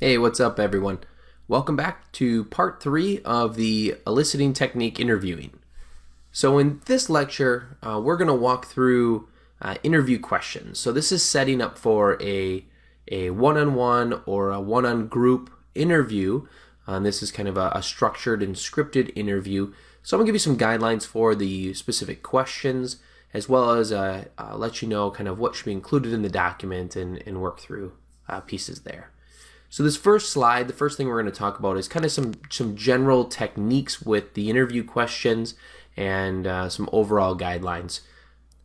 Hey, what's up, everyone? Welcome back to part 3 of the eliciting technique interviewing. So in this lecture, we're going to walk through interview questions. So this is setting up for a one-on-one or a one-on-group interview. This is kind of a structured and scripted interview. So I'm going to give you some guidelines for the specific questions, as well as let you know kind of what should be included in the document and work through pieces there. So this first slide, the first thing we're going to talk about is kind of some general techniques with the interview questions and some overall guidelines.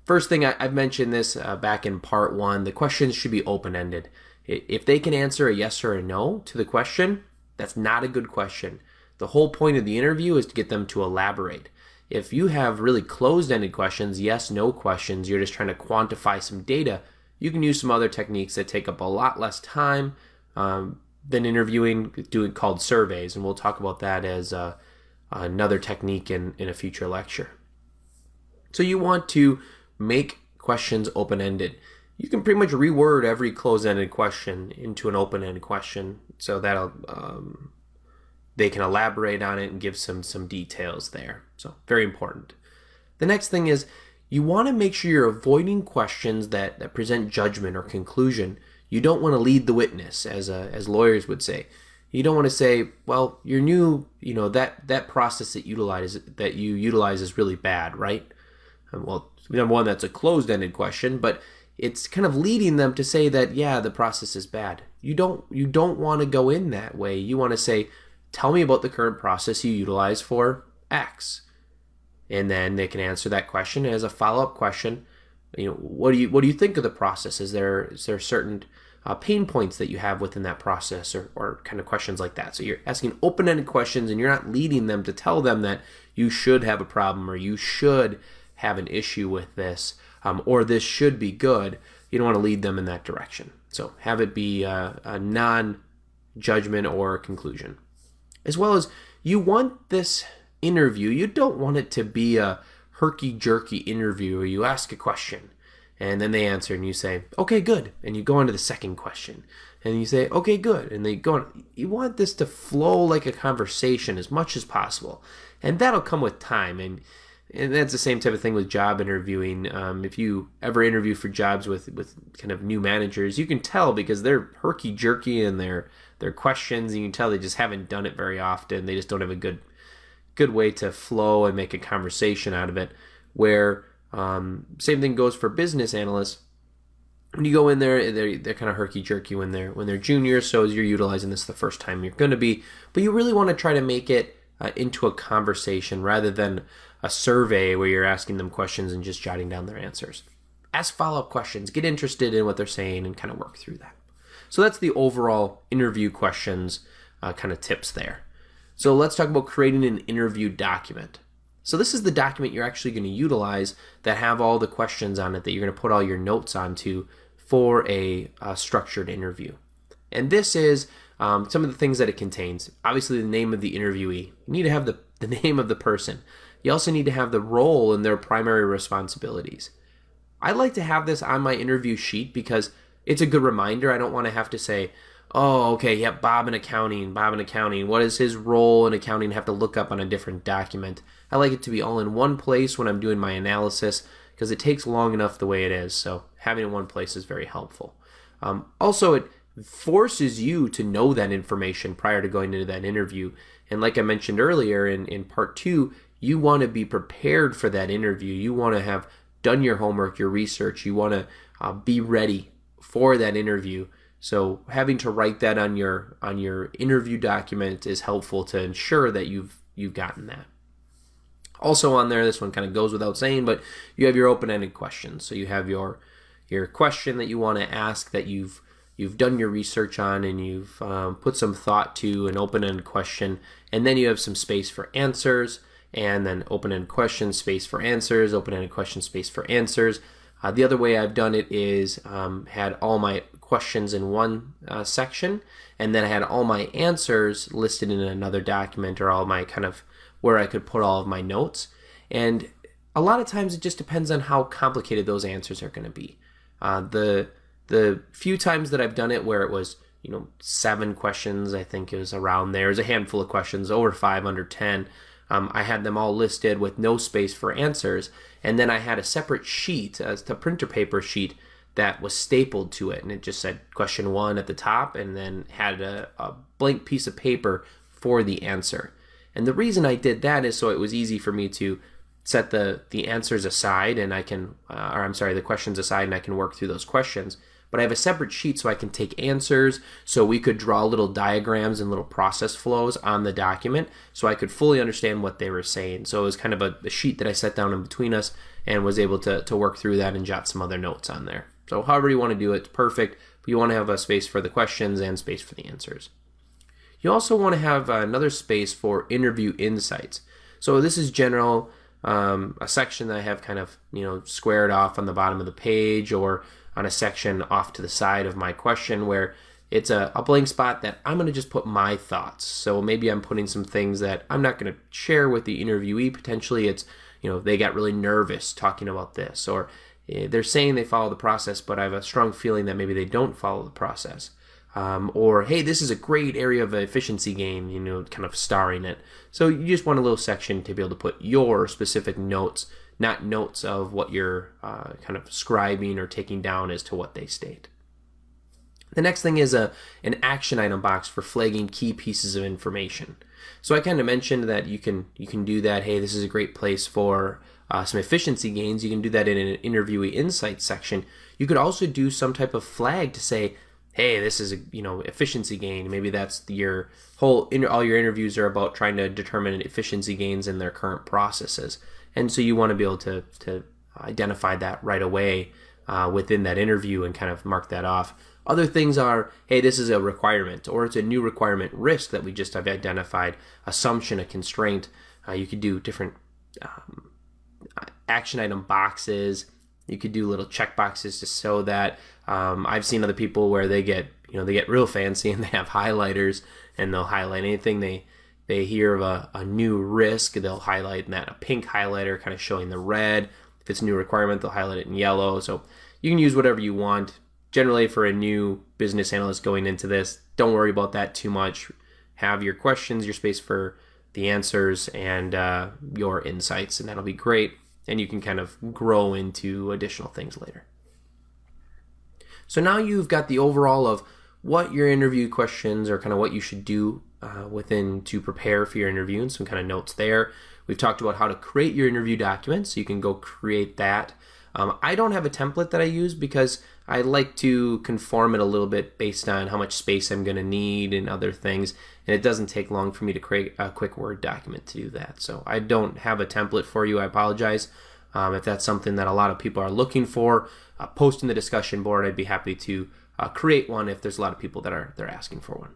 First thing, I've mentioned this back in part 1, the questions should be open-ended. If they can answer a yes or a no to the question, that's not a good question. The whole point of the interview is to get them to elaborate. If you have really closed-ended questions, yes, no questions, you're just trying to quantify some data, you can use some other techniques that take up a lot less time than interviewing, called surveys, and we'll talk about that as another technique in a future lecture. So you want to make questions open-ended. You can pretty much reword every closed-ended question into an open-ended question, so that'll they can elaborate on it and give some details there. So very important. The next thing is you want to make sure you're avoiding questions that present judgment or conclusion. You don't want to lead the witness, as lawyers would say. You don't want to say, well, your new, that process that you utilize is really bad, right? Well, number one, that's a closed-ended question, but it's kind of leading them to say that, yeah, the process is bad. You don't want to go in that way. You want to say, tell me about the current process you utilize for X. And then they can answer that question as a follow-up question. What do you think of the process? Is there certain pain points that you have within that process, or kind of questions like that? So you're asking open-ended questions, and you're not leading them to tell them that you should have a problem or you should have an issue with this, or this should be good. You don't want to lead them in that direction. So have it be a non-judgment or conclusion. As well as you want this interview, you don't want it to be a herky-jerky interview where you ask a question and then they answer and you say, okay, good. And you go on to the second question and you say, okay, good. And they go on. You want this to flow like a conversation as much as possible. And that'll come with time. And that's the same type of thing with job interviewing. If you ever interview for jobs with kind of new managers, you can tell because they're herky-jerky in their questions. And you can tell they just haven't done it very often. They just don't have a good way to flow and make a conversation out of it. Where same thing goes for business analysts. When you go in there, they're kind of herky-jerky when they're juniors. So as you're utilizing this the first time you're going to be, but you really want to try to make it into a conversation rather than a survey where you're asking them questions and just jotting down their answers. Ask follow-up questions, get interested in what they're saying, and kind of work through that. So that's the overall interview questions kind of tips there. So let's talk about creating an interview document. So this is the document you're actually going to utilize that have all the questions on it that you're going to put all your notes onto for a structured interview. And this is some of the things that it contains. Obviously, the name of the interviewee. You need to have the name of the person. You also need to have the role and their primary responsibilities. I like to have this on my interview sheet because it's a good reminder. I don't want to have to say, oh, okay, yep, Bob in accounting. What is his role in accounting? Have to look up on a different document. I like it to be all in one place when I'm doing my analysis because it takes long enough the way it is. So having it in one place is very helpful. Also, it forces you to know that information prior to going into that interview. And like I mentioned earlier in part 2, you want to be prepared for that interview. You want to have done your homework, your research. You want to be ready for that interview. So having to write that on your interview document is helpful to ensure that you've gotten that. Also on there, this one kind of goes without saying, but you have your open-ended questions. So you have your question that you want to ask that you've done your research on and you've put some thought to, an open-ended question, and then you have some space for answers, and then open-ended question, space for answers, open-ended question, space for answers. The other way I've done it is had all my questions in one section, and then I had all my answers listed in another document, or all my kind of where I could put all of my notes. And a lot of times it just depends on how complicated those answers are going to be. The few times that I've done it where it was, 7 questions. I think it was around there. There's a handful of questions, over 5, under 10. I had them all listed with no space for answers. And then I had a separate sheet, a printer paper sheet, that was stapled to it. And it just said question 1 at the top and then had a blank piece of paper for the answer. And the reason I did that is so it was easy for me to set the answers aside and I can, the questions aside, and I can work through those questions. But I have a separate sheet so I can take answers, so we could draw little diagrams and little process flows on the document so I could fully understand what they were saying. So it was kind of a sheet that I set down in between us and was able to work through that and jot some other notes on there. So however you want to do it, it's perfect, but you want to have a space for the questions and space for the answers. You also want to have another space for interview insights. So this is general, a section that I have kind of squared off on the bottom of the page or on a section off to the side of my question where it's a blank spot that I'm going to just put my thoughts. So maybe I'm putting some things that I'm not going to share with the interviewee. Potentially it's, they got really nervous talking about this, or they're saying they follow the process, but I have a strong feeling that maybe they don't follow the process. Or, hey, this is a great area of efficiency gain, kind of starring it. So you just want a little section to be able to put your specific notes, not notes of what you're kind of scribing or taking down as to what they state. The next thing is an action item box for flagging key pieces of information. So I kind of mentioned that you can do that. Hey, this is a great place for some efficiency gains. You can do that in an interviewee insights section. You could also do some type of flag to say, hey, this is a efficiency gain. Maybe that's your all your interviews are about trying to determine efficiency gains in their current processes, and so you want to be able to identify that right away within that interview and kind of mark that off. Other things are, hey, this is a requirement, or it's a new requirement risk that we just have identified, assumption, a constraint. You could do different action item boxes. You could do little check boxes to show that. I've seen other people where they get real fancy and they have highlighters and they'll highlight anything they hear of a new risk. They'll highlight that a pink highlighter, kind of showing the red. If it's a new requirement, they'll highlight it in yellow. So you can use whatever you want. Generally, for a new business analyst going into this, don't worry about that too much. Have your questions, your space for the answers, and your insights, and that'll be great. And you can kind of grow into additional things later. So now you've got the overall of what your interview questions or kind of what you should do within to prepare for your interview and some kind of notes there. We've talked about how to create your interview documents, so you can go create that. I don't have a template that I use because I like to conform it a little bit based on how much space I'm going to need and other things, and it doesn't take long for me to create a quick Word document to do that. So I don't have a template for you. I apologize. If that's something that a lot of people are looking for, post in the discussion board. I'd be happy to create one if there's a lot of people they're asking for one.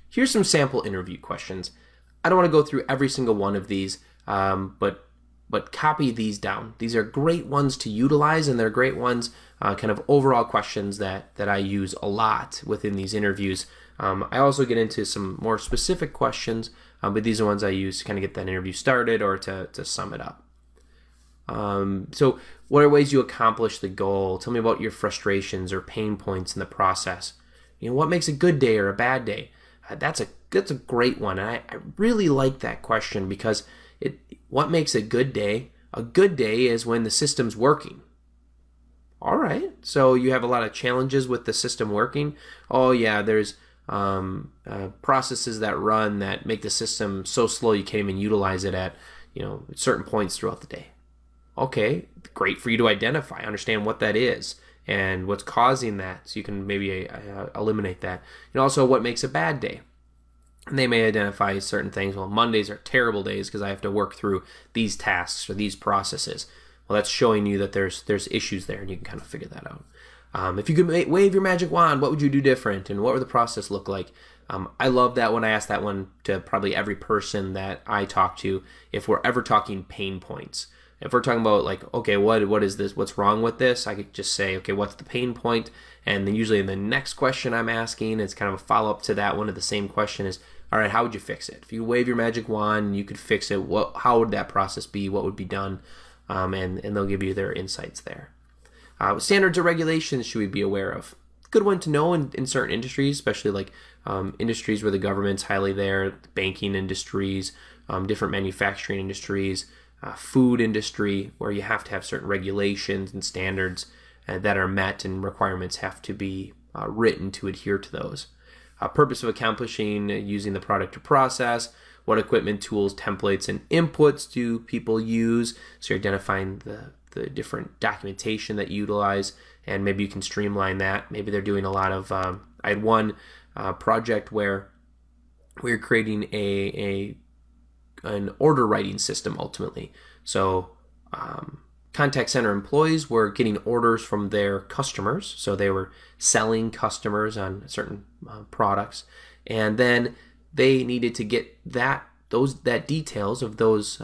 Here's some sample interview questions. I don't want to go through every single one of these, but copy these down. These are great ones to utilize, and they're great ones, kind of overall questions that I use a lot within these interviews. I also get into some more specific questions, but these are ones I use to kind of get that interview started or to sum it up. So what are ways you accomplish the goal? Tell me about your frustrations or pain points in the process. What makes a good day or a bad day? That's a great one. And I really like that question because what makes a good day? A good day is when the system's working. All right. So you have a lot of challenges with the system working. Oh yeah, there's processes that run that make the system so slow you can't even utilize it at certain points throughout the day. Okay, great for you to identify, understand what that is and what's causing that, so you can maybe eliminate that. And also what makes a bad day. And they may identify certain things. Well, Mondays are terrible days because I have to work through these tasks or these processes. Well, that's showing you that there's issues there, and you can kind of figure that out. If you could wave your magic wand, what would you do different, and what would the process look like? I love that one. I ask that one to probably every person that I talk to if we're ever talking pain points. If we're talking about okay, what is this? What's wrong with this? I could just say, okay, what's the pain point? And then usually in the next question I'm asking, it's kind of a follow-up to that one of the same question is, all right, how would you fix it? If you wave your magic wand and you could fix it, how would that process be? What would be done? And they'll give you their insights there. Standards or regulations should we be aware of? good one to know in certain industries, especially like industries where the government's highly there, banking industries, different manufacturing industries, food industry, where you have to have certain regulations and standards that are met, and requirements have to be written to adhere to those. Purpose of accomplishing using the product or process, what equipment, tools, templates, and inputs do people use? So you're identifying the different documentation that you utilize, and maybe you can streamline that. Maybe they're doing a lot of, I had one project where we were creating an order writing system ultimately. So contact center employees were getting orders from their customers. So they were selling customers on certain products, and then they needed to get details of those.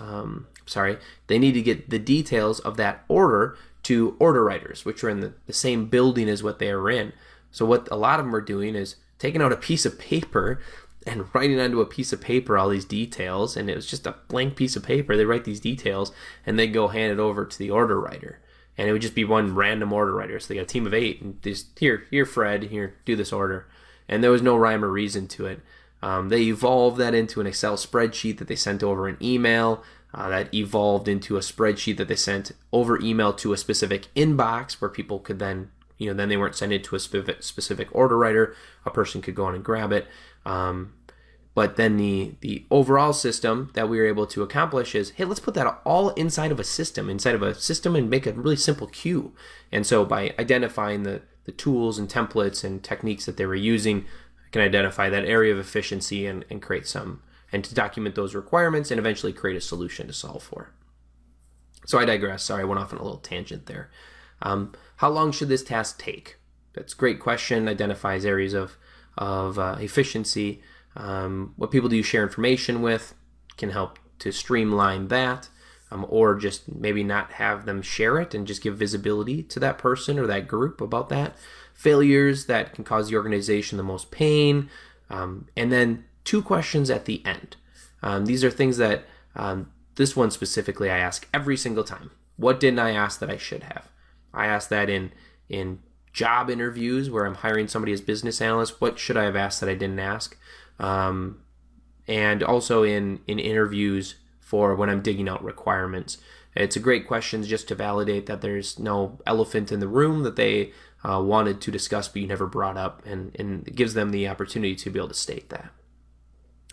They need to get the details of that order to order writers, which are in the same building as what they are in. So what a lot of them are doing is taking out a piece of paper and writing onto a piece of paper all these details, and it was just a blank piece of paper. They write these details, and they go hand it over to the order writer, and it would just be one random order writer. So they got a team of 8, and just here, Fred, here, do this order, and there was no rhyme or reason to it. They evolved that into an Excel spreadsheet that they sent over an email. That evolved into a spreadsheet that they sent over email to a specific inbox where people could then, then they weren't sent it to a specific order writer. A person could go on and grab it. But then the overall system that we were able to accomplish is, hey, let's put that all inside of a system and make a really simple queue. And so by identifying the tools and templates and techniques that they were using, I can identify that area of efficiency and create some, and to document those requirements and eventually create a solution to solve for it. So I digress. Sorry, I went off on a little tangent there. How long should this task take? That's a great question. Identifies areas of efficiency. What people do you share information with can help to streamline that, or just maybe not have them share it and just give visibility to that person or that group about that. Failures that can cause the organization the most pain, and then 2 questions at the end. These are things that, this one specifically I ask every single time. What didn't I ask that I should have? I ask that in job interviews where I'm hiring somebody as business analyst. What should I have asked that I didn't ask? And also in interviews for when I'm digging out requirements. It's a great question just to validate that there's no elephant in the room that they wanted to discuss but you never brought up, and it gives them the opportunity to be able to state that.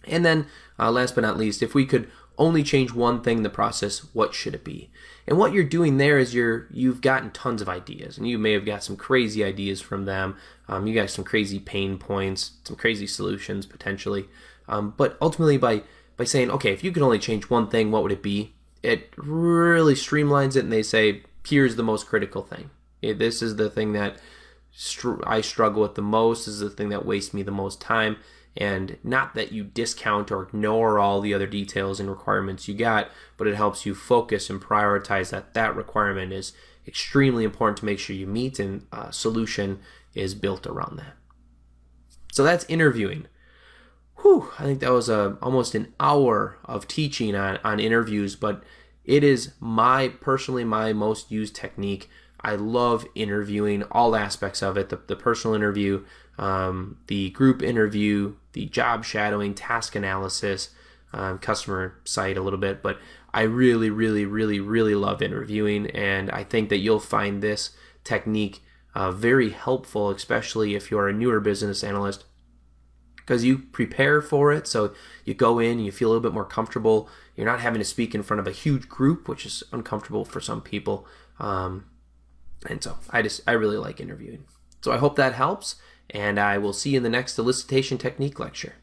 And then last but not least, if we could only change one thing in the process, what should it be? And what you're doing there is you've gotten tons of ideas, and you may have got some crazy ideas from them. You got some crazy pain points, some crazy solutions potentially. But ultimately by saying, okay, if you could only change one thing, what would it be? It really streamlines it, and they say, here's the most critical thing. This is the thing that I struggle with the most. This is the thing that wastes me the most time. And not that you discount or ignore all the other details and requirements you got, but it helps you focus and prioritize that requirement is extremely important to make sure you meet, and a solution is built around that. So that's interviewing. I think that was almost an hour of teaching on interviews, but it is personally my most used technique. I love interviewing, all aspects of it, the personal interview, the group interview, the job shadowing, task analysis, customer site a little bit, but I really, really, really, really love interviewing, and I think that you'll find this technique very helpful, especially if you're a newer business analyst, because you prepare for it. So you go in and you feel a little bit more comfortable. You're not having to speak in front of a huge group, which is uncomfortable for some people. And so I really like interviewing. So I hope that helps, and I will see you in the next elicitation technique lecture.